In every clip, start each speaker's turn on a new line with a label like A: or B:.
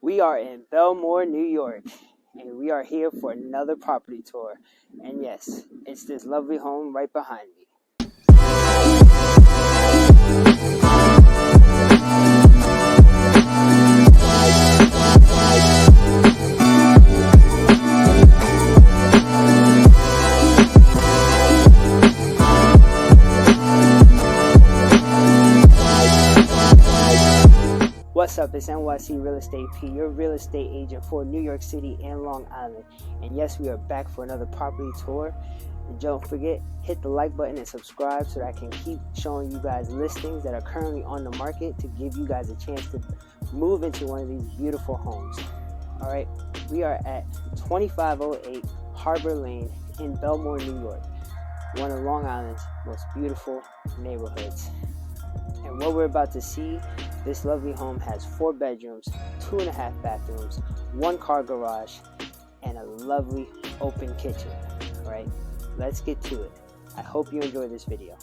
A: We are in Bellmore, New York, and we are here for another property tour. And yes, it's this lovely home right behind me. What's up, it's NYC Real Estate P, your real estate agent for New York City and Long Island. And yes, we are back for another property tour. And don't forget, hit the like button and subscribe so that I can keep showing you guys listings that are currently on the market to give you guys a chance to move into one of these beautiful homes. All right, we are at 2508 Harbor Lane in Bellmore, New York, one of Long Island's most beautiful neighborhoods. And what we're about to see, this lovely home has 4 bedrooms, 2.5 bathrooms, 1 car garage, and a lovely open kitchen. All right, let's get to it. I hope you enjoy this video.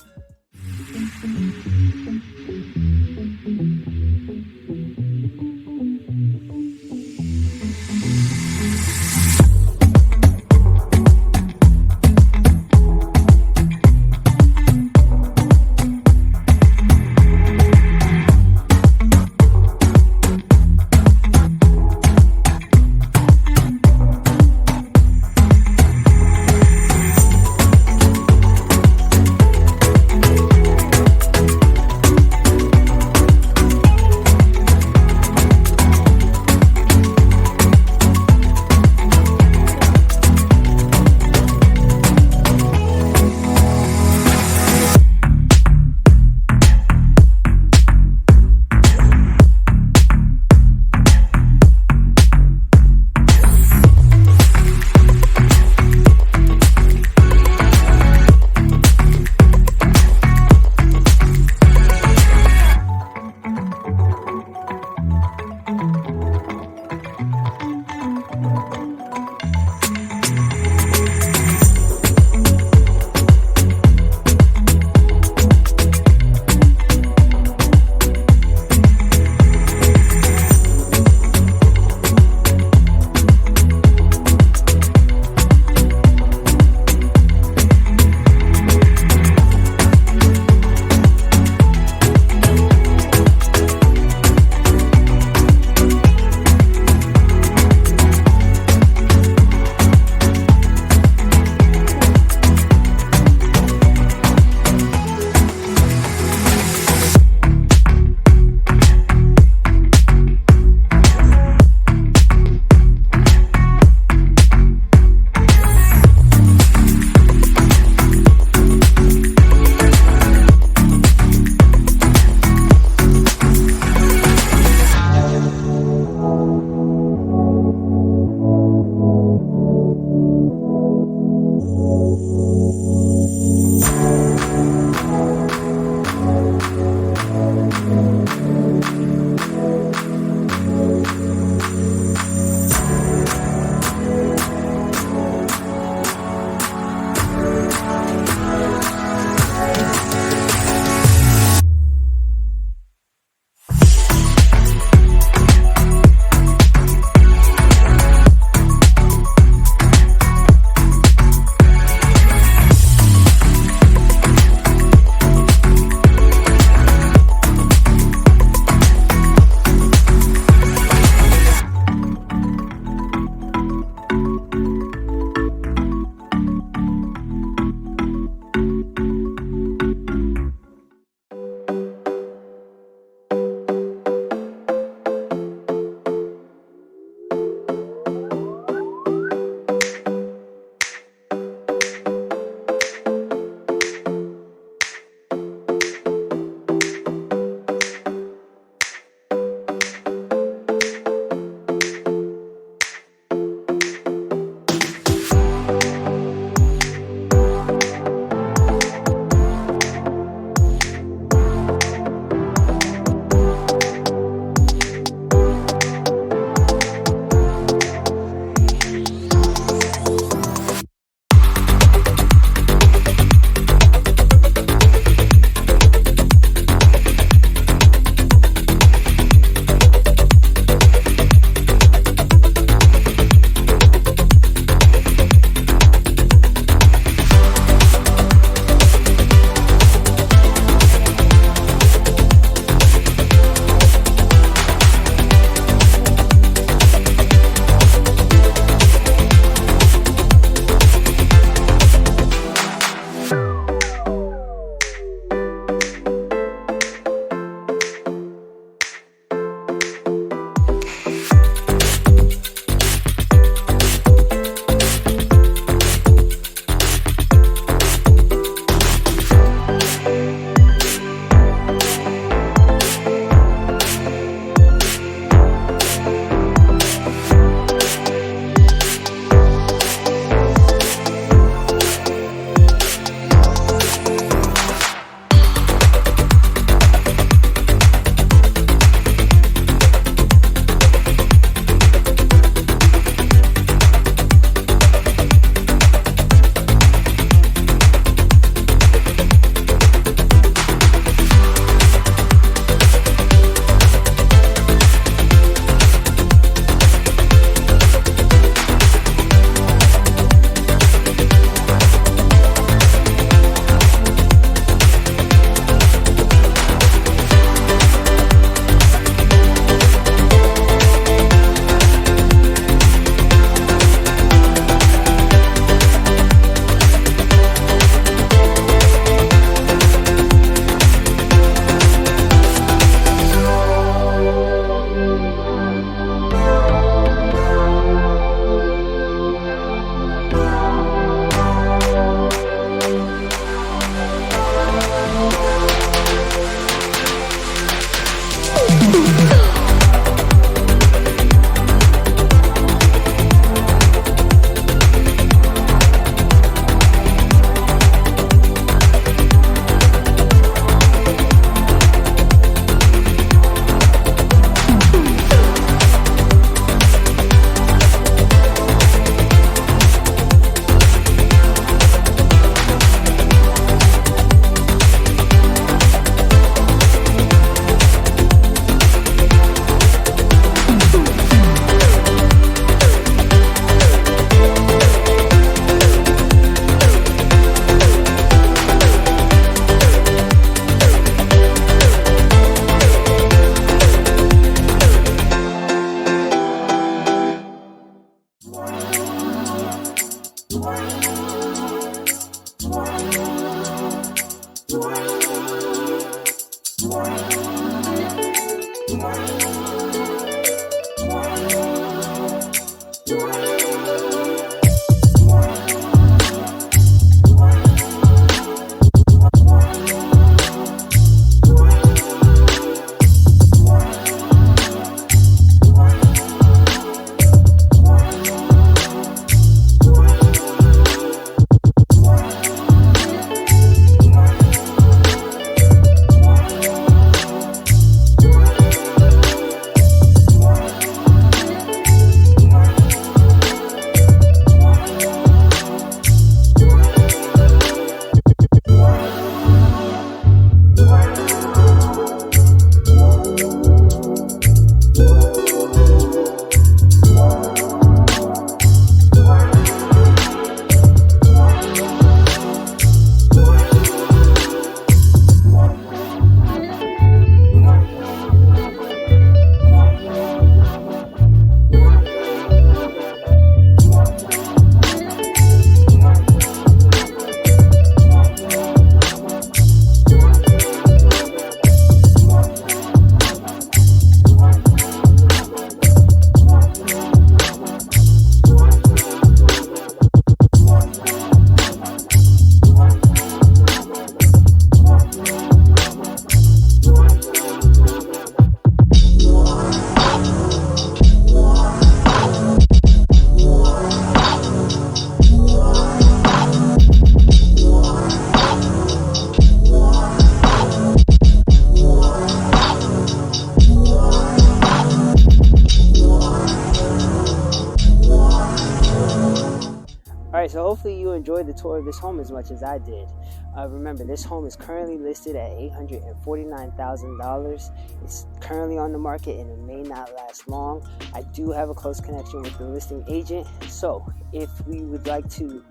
A: Alright, so hopefully you enjoyed the tour of this home as much as I did. Remember, this home is currently listed at $849,000. It's currently on the market and it may not last long. I do have a close connection with the listing agent, so if we would like to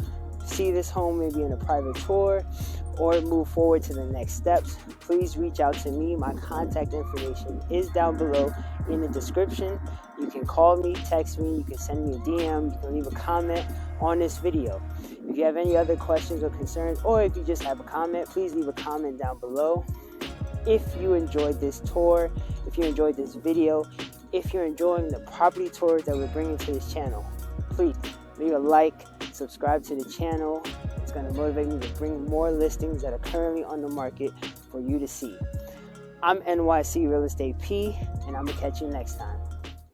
A: see this home maybe in a private tour or move forward to the next steps, please reach out to me. My contact information is down below in the description. You can call me, text me, you can send me a DM, you can leave a comment on this video. If you have any other questions or concerns, or if you just have a comment, please leave a comment down below. If you enjoyed this tour, if you enjoyed this video, if you're enjoying the property tours that we're bringing to this channel, please leave a like, subscribe to the channel. It's going to motivate me to bring more listings that are currently on the market for you to see. I'm NYC Real Estate P, and I'm going to catch you next time.